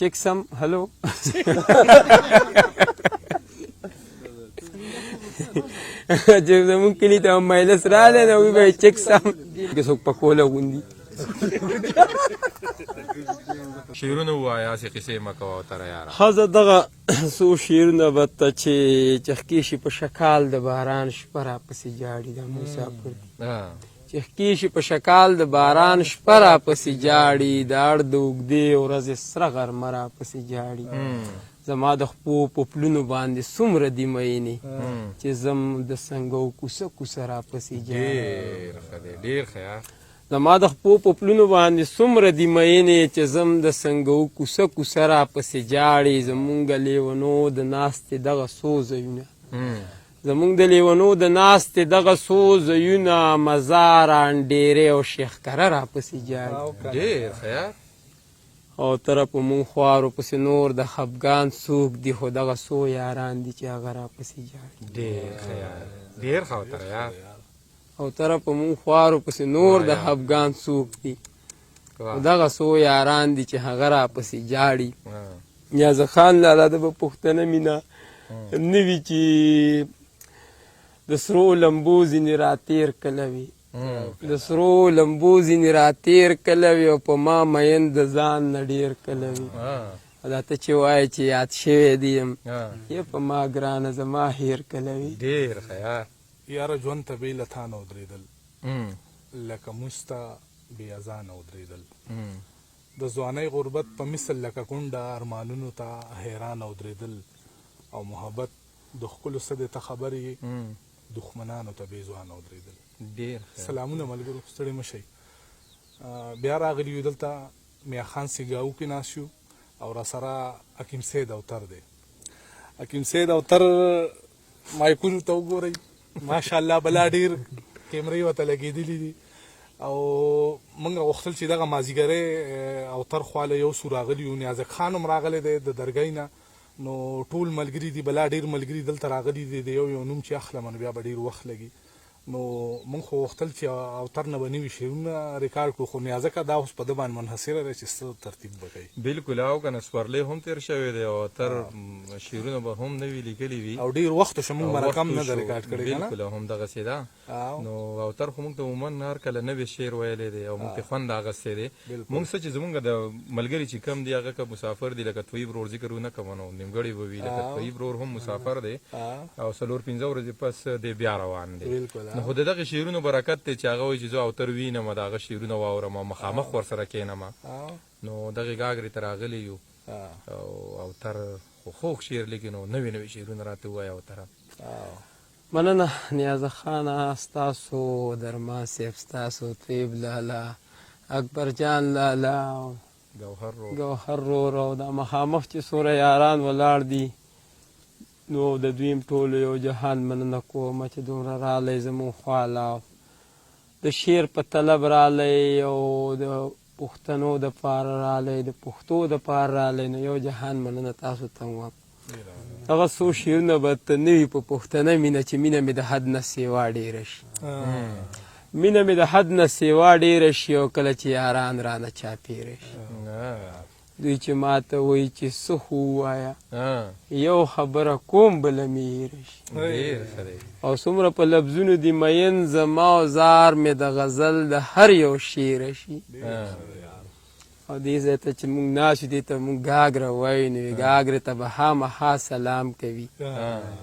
چیک سم هلو چې زمونږ کلي ته مجلس راغلی نو وی به یې چیک سم که څوک پکوله غوندي شعرونه ووایه هسې قصې مه کوه اوتره یاره ښه زه دغه څو شعرونه به ته چې چخکېشي په شکال د باران شپه راپسې جاړي دا مسافر چخکېشي په شکال د باران شپه راپسې جاړي د اړ د اوږدې ورځې سره غرمه راپسې جاړي زما د خپو په پلونو باندې څومره دي مینې چې زم د سنګو کوڅه کوڅه راپسې جاړي ډېر ښه دی ډېر ښه یار زما د خپو په پلونو باندې څومره دي مینې چې زم د سنګو کوڅه کوڅه راپسې جاړي زمونږ لیونو د ناستې دغه څو ځایونه زمونږ د لیونو د ناستې دغه څو ځایونه مزار انډېرې او شیخ کره راپسې جاړي ډېر ښه یار او تره په مونږ خوارو پسې نور د خفګان څوک دي خو دغه څو یاران دي چې هغه راپسې جاړي ډېر ښه یار ډېر ښه اوتره یار او تره په مونږ خوارو پسې نور د خفګان څوک دي دغه څو یاران دي چې هغه راپسې جاړي نیازه خان لالا د به پوښتنه مینه نه وي چې د سرو لمبو ځینې راتېر کله وي د سرو لمبو ځینې راتېر کله وي او په ما مین د ځان نه ډېر کله وي دا ته چې وایې چې یاد شوی دي یم یې په ما ګرانه زما هیر کله وي ډېر ښه یار یاره ژوند ته بې له تا نه ودرېدل لکه موږ ته بې اذانه ودرېدل د ځوانۍ غربت په مثل لکه کونډه ارمانونو ته حیرانه ودرېدل او محبت د ښکلو څه دی ته خبر یې دښمنانو ته بې ځوانه ودرېدل ډېر سلامونه ملګرو ستړي مه شئ بیا راغلي یو دلته میاخان سیګاو کې ناست یو او راسره حکیم سید اوتر دی حکیم سید اوتر مایکونو ته وګورئ ماشاءالله بلا ډېر کیمرې ورته لګېدلي دي او موږ غوښتل چې دغه مازدیګرۍ اوتر خواله یو څو راغلي یو نیازک خان هم راغلی دی د درګۍ نه نو ټول ملګري دي بلا ډېر ملګري دلته راغلي دي د یو یو نوم چې اخلم نو بیا به ډېر وخت لګي نو موږ خو غوښتل چې اوتر نه به نوي شعرونه ریکارډ کړو خو نیازکه دا اوس په ده باندې منحصره دی چې څه ترتیب به کوي بلکل او که نه سپرلی هم تېر شوی دی او اوتر شعرونه به هم نوي لیکلي وي او ډېر وخت شو موږ مرکه هم نه ده ریکارډ کړې که نه بلکل همدغسې ده نو اوتر خو موږ ته عموما هر کله نوی شعر ویلی دی او موږ ته خوند اخیستی دی موږ څه چې زموږ د ملګري چې کم دي هغه که مسافر دي لکه طیب ورور ذکر ونه کوم نو نیمګړی به وي لکه طیب ورور هم مسافر دی او 4-5 ورځې پس دی بیا روان دی نو خو د دغې شعرونو برکت دی چې هغه وایي چې زه اوتر وینم د هغه شعرونه واورم او مخامخ ورسره کښېنم نو دغې ګاګرې ته راغلي یو او اوتر خو خوږ شعر لیکي نو نوي نوي شعرونه راته ووایه اوتره مننه نیازه خانه ستاسو درمان صاحب ستاسو طیب لالا اکبر جان لالا ګوهر رور او دا مخامخ چې څومره یاران ولاړ دي نو د دویم ټولو یو جهان مننه کومه چې دومره رالی زمونږ خواله د شعر په طلب رالی او د پښتنو دپاره رالی د پښتو دپاره رالی نو یو جهان مننه تاسو ته هم هغه څو شعرونه به ته نه وي په پښتنه مینه چې مینه مې د حد نه سیوا ډېره شي مینه مې د حد نه سیوا ډېره شي او کله چې یاران رانه چاپېره شي دوی چې ما ته وایي چې څه خو ووایه یو خبره کوم بله مې هېره شي او څومره په لفظونو دي مین زما او زار مې د غزل د هر یو شعره شي او دې ځای ته چې موږ ناست یو دې ته موږ ګاګره وایو نو ګاګرې ته به خامخا سلام کوي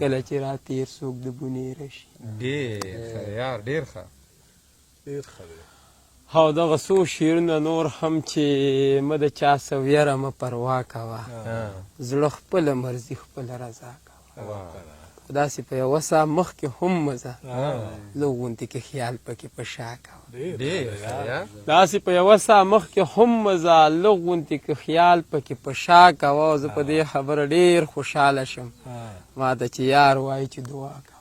کله چې راتېر څوک د بونېره شي ډېر ښه یار ډېر ښه ډېر ښه دی او دغه څو شعرونه نور هم چې مه د چا څه ویره مه پروا کوه زړه خپله مرضي خپله رضا کوه داسې په یوه ساه مخکې هم مزه لږ غوندې کې خیال پکې په شا کوه داسې په یوه ساه مخکې هم مزه لږ غوندې کې خیال پکې په شا کوه او زه په دې خبره ډېر خوشحاله شم ما ته چې یار وایي چې دعا کوه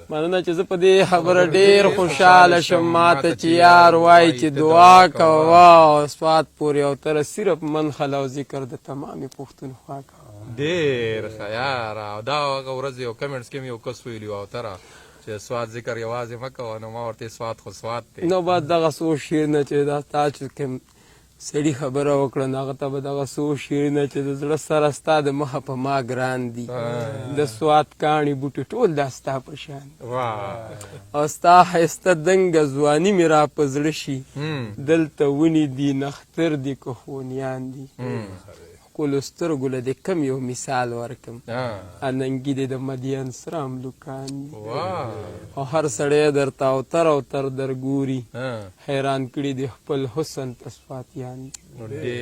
مننه چې زه په دې خبره ډېر خوشحاله شم ما ته چې یار وایي چې دعا کوه او سوات پورې اوتره صرف منخل او ذکر د تمامې پښتونخوا کوه ډېر ښه یاره او دا هغه ورځ یو کمنټس کې مې یو کس ویلي و اوتره چې سوات ذکر یوازې مه کوه نو ما ورته سوات خو سوات دی نو بعد دغه څو شعر نه چې دا تا چې کوم سړي خبره وکړه نو هغه ته به دغه څو شعرونه چې د زړه سره ستا د مخه په ما ګران دي د سوات کاڼي بوټي ټول دا ستا په شان او ستا ښایسته دنګه ځواني مې را په زړه شي دلته ونې دي نختر دي که خونیان دي ښکلو سترګو له دې کم یو مثال ورکم اننګي دې د مدین سره املوکان دي او هر سړی درته اوتر اوتر درګوري حیران کړي دي خپل حسن ته صفاتیان دي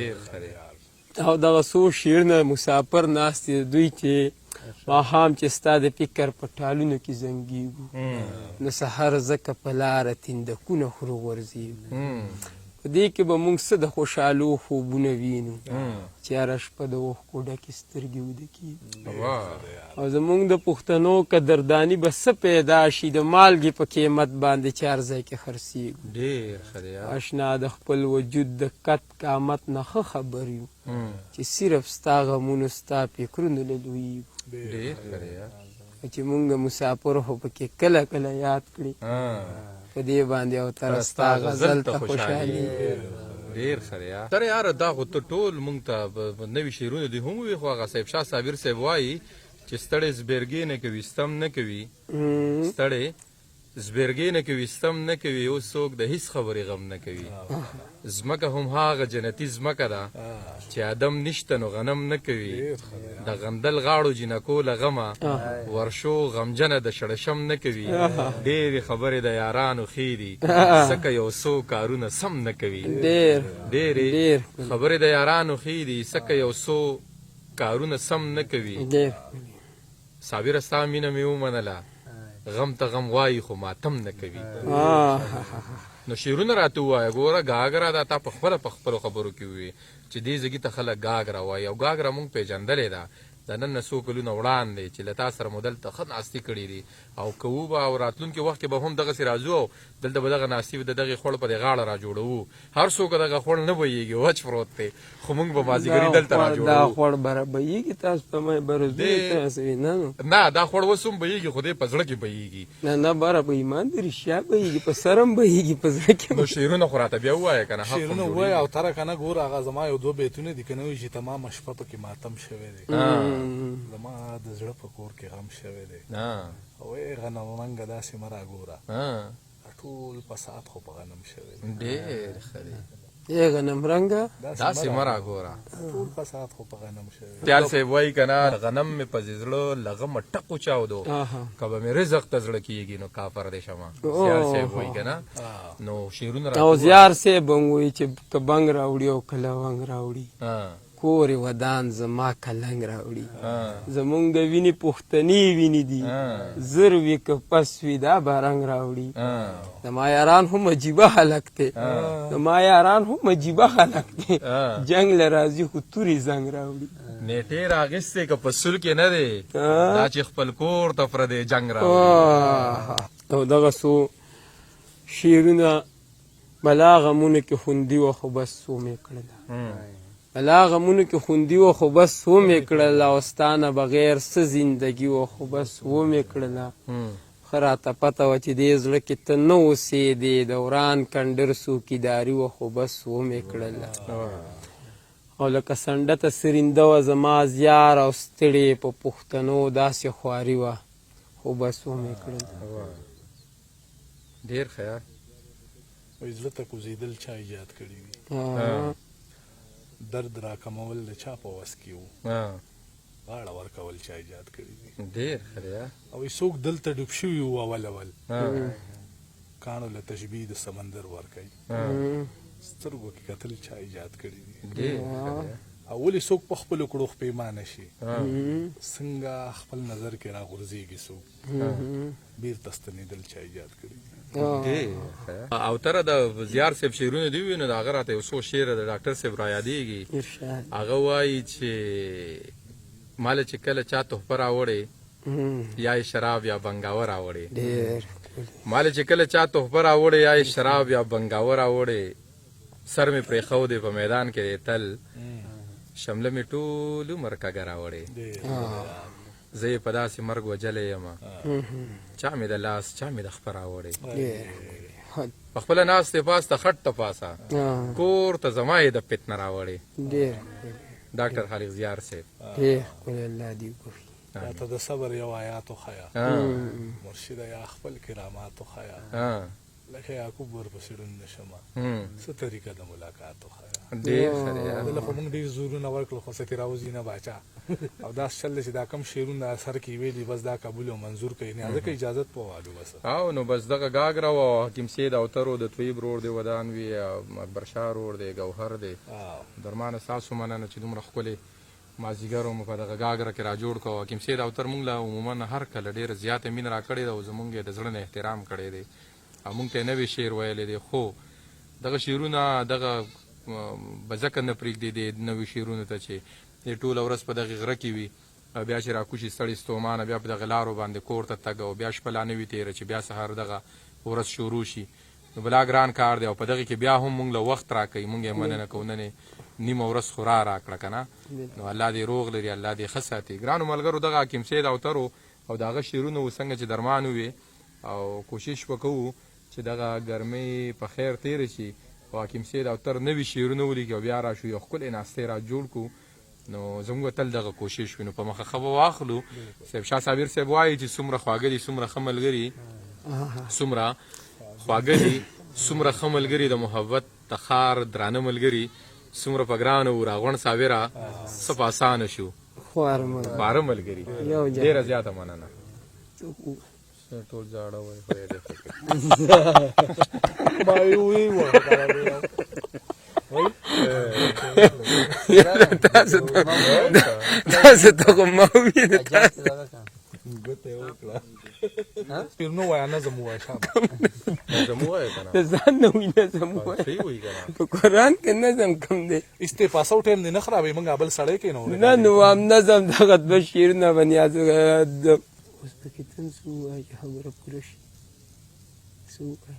او دغه څو شعرونه مسافر ناست دي دوی چې ماښام چې ستا د فکر په ټالونو کې زنګېږو نو سحر ځکه په لاره تندکونه خورو غورځېږو په دې کې به موږ څه د خوشحالو خوبونه وینو چې هره شپه د اوښکو ډکې سترګې ویده کېږي او زموږ د پښتنو قدرداني به څه پیدا شي د مالګې په قیمت باندې چې هر ځای کې خرڅېږو اشنا د خپل وجود د قد قامت نه ښه خبر یو چې صرف ستا غمونو ستا فکرونو له لویېږو چې موږ مسافر خو پکې کله کله یاد کړي په دې باندې او تر ستا غزل ته خوشحالي ډېر ښه دی سره یاره دا خو ته ټول مونږ ته نوي شعرونه دي هم ووي خو هغه صاحب شاه صابر صاحب وایي چې ستړی زبېرګې نه کوي ستم نه کوي ستړی زبېرګې نه کوي ستم نه کوي اوس څوک د هېڅ خبرې غم نه کوي ځمکه هم هغه جنتي ځمکه ده چې ادم نشته نو غنم نه کوي د غندل غاړو جنکو له غمه ورشو غمجنه د شړشم نه کوي ډېرې خبرې د یارانو ښې دي ځکه یو څو کارونه سم نه کوي ډېرې خبرې د یارانو ښې دي ځکه یو څو کارونه سم نه کوي صابره ستا مینه مې ومنله غم ته غم وایي خو ماتم نه کوي نو شعرونه راته ووایه ګوره ګاګره دا تا په خپلو خبرو کې ووایي چې دې ځګي ته خلک ګاګره وایي او ګاګره مونږ پېژندلې ده د نن نه څو کلونه وړاندې چې له تا سره مو دلته ښه ناستې کړي دي او کوو به او راتلونکي وخت کې به هم دغسې راځو او دلته به دغه ناستې د دغې خوړ په دې غاړه را جوړوو هر څوک دغه خوړ نه بهیږي وچ پروت دی خو مونږ به مازدیګري دلته را جوړوو دا خوړ به بهیږي تاسو ته مې برزو نه دا خوړ اوس هم بهیږي خو دې په زړه کې بهیږي نه باره به ایمان د رښتیا بهیږي په سر هم بهیږي په زړه کې نو شعرونه خو راته بیا ووایه که نه شعرونه ووایه او تره که نه ګوره هغه زما یو دوه بیتونه دي که نه وي چې تمامه شپه پکې ماتم شوی دی زما د زړه په کور کې غم شوی دی او ای غنم رنګه داسې مه راګوره ټول فساد خو په غنم شوی دی ډېر ښه دی ای غنم رنګه داسې مه راګوره ټول فساد خو په غنم شوی دی تیال صاحب وایي که نه غنم مې په زړه له غمه ټکو چاودو که به مې رزق ته زړه کېږي نو کافر دی شمه زیار صاحب وایي که نه نو شعرونه او زیار صاحب هم وایي چې که بنګ راوړي او که لونګ راوړي کور ودان زما کلنګ راوړي زمونږ د وینې پښتني وینې دي زر وي که پس وي دا به رنګ راوړي زما یاران هم عجیبه خلک دی زما یاران هم عجیبه خلک دی جنګ له راځي خو تورې زنګ راوړي نیټې راغستې که په سول کې نه دی دا چې خپل کور ته پردی جنګ راوړي او دغه څو شعرونه بلا غمونه کې خوندي وه خو بس څو مې کړله بلا غمونو کې خوندي وه خو بس ومې کړله او ستا نه بغیر څه زندګي وه خو بس ومې کړله ښه راته پته وه چې دې زړه کې ته نه اوسېدې د وران کنډر څوکیداري وه خو بس ومې کړله او لکه سنډه ته سرینده وه زما زیار او ستړې په پښتنو داسې خواري وه خو بس ومې کړله ډېر ښه وایي زړه ته کوزېدل چا ایجاد کړي دي درد را کمول د چا په وس کې وو غاړه ورکول چا ایجاد کړي دي ډېر ښه دی او څوک دلته ډوب شوي وو اول کاڼو له تشبیه د سمندر ورکوي سترګو کې کتل چا ایجاد کړي دي او ولې څوک په خپلو کړو پیمانه شي څنګه خپل نظر کې راغورځېږي څوک بېرته ستنېدل چا ایجاد کړي دي او تره د زیار صاحب شعرونه دي ووي نو د هغه راته یو څو شعره د ډاکټر صاحب را یادېږي هغه وایي چې ماله چې کله چا تحفه راوړې یا یې شراب یا بنګاوه راوړې ماله چې کله چا تحفه راوړې یا یې شراب یا بنګاوه راوړې سر مې پرېښودې په میدان کې دی تل شمله مې ټول عمر کږه راوړې زه یې په داسې مرګ وجلی یم چا مې د لاس چا مې د خپه راوړې په خپله ناست پاس ته خټ ته پاسه کور ته زما یې د فتنه راوړې ډېر ډاکټر خالق زیار صاحب ډېر ښکلی الله دې وکړي راته د صبر یو آیات وښیه مرشده یا خپل کرامات وښیه لکه یعقوب ورپسې ړوند نه شمه څه طریقه د ملاقات وښیه ډېر ښه دی دله خو موږ ډېر زورونه ورکړل خو څه راوځي نه باچا او دا چل دی چې دا کم شعرونه سر کې ویلي بس دا قبول او منظور کوي نه ځکه اجازت په والو بس او نو بس دغه ګاګره و حکیم سید اوترو د طیب رور دی ودان وي اکبر شاه رور دی ګوهر دی درمانه ستاسو مننه چې دومره ښکلې مازدیګر مو په دغه ګاګره کې را جوړ کړو حکیم سید اوتر موږ له عموما هر کله ډېره زیاته مینه را کړې ده او زموږ یې د زړه نه احترام کړی دی او موږ ته یې نوی شعر ویلی دی خو دغه شعرونه دغه به ځکه نه پرېږدي د نوي شعرونو ته چې د ټوله ورځ په دغې غره کې وي بیا چې راکوشي ستړي ستومانه بیا په دغه لارو باندې کور ته تګ او بیا شپه لا نه وي تېره چې بیا سهار دغه ورځ شروع شي نو بلا ګران کار دی او په دغې کې بیا هم موږ له وخت راکوي موږ یې مننه کوو نن یې نیمه ورځ خو راکړه که نه نو الله دې روغ لري الله دې ښه ساتي ګرانو ملګرو دغه حکیم سید اوترو او د هغه شعرونه و څنګه چې درمان وي او کوشش وکوو چې دغه ګرمۍ په خیر تېره شي او حکیم سید اوتر نوي شعرونه ولیکي او بیا راشو یو ښکلې ناستې را جوړ کړو نو زموږ تل دغه کوشش وي نو په مخه ښه به واخلو صاحب شاه صابر صاحب وایي چې څومره خواږه دي څومره ښه ملګري څومره خواږه دي څومره ښه ملګري د محبت د ښار درانه ملګري څومره په ګرانه و راغونډ صابره څه په اسانه شو خواره ملګري ډېره زیاته مننه ټول زاړه وایي خو یې تاسو ته خو ما وویل نو وایه نظم ووایه شابه نظم ووایه که نه د ځان نه وي نظم ووایه صحیح وایي که نه په قرآن کې نظم کم دی استفاسه ټایم دی نه خرابوي موږ بل سړی کېنو نه نو هم نظم دغه دوه شعرونه به نیاز اوس پکې طنز ووایه چې خبره پوره شي څه وکړې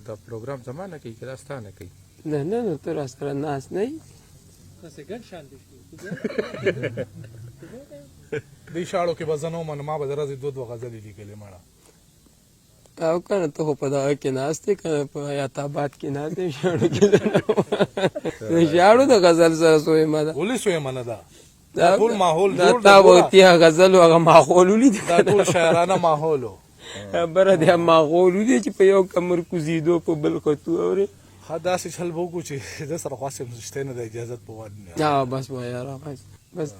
دا پروګرام زما نه کوي که دا ستا نه کوي نه نه نو ته راسره ناست نه یې دې شاړو کې به زه نه وم نو ما به د ورځې دوه غزلې لیکلې مړه او که نه ته خو په دغه کې ناست یې که نه په حیات آباد کې ناست یې شاړو کې د شاړو د غزل سره سویمه ده ولې سویمه ده دا ټول ماحول دا تا وختي هغه غزل و هغه ماحول ولید دا ټول شاعرانه ماحول و خبره دی ماحول ولید چې په یو کمر کوزېدو په بل خطو اورې ښه داسې چل به وکړو چې زه سره خواست یم شته نه د اجازت په وړ نه بس وایه را بس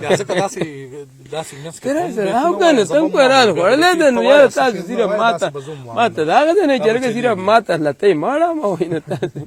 بیا ځکه داسې منځ کې او که نه ته هم قرآن خوړلی ده نو یاره تاسو صرف ما ته دغه ده نه چې هرګه صرف ما ته لتۍ ماړه ما وایي نه تاسو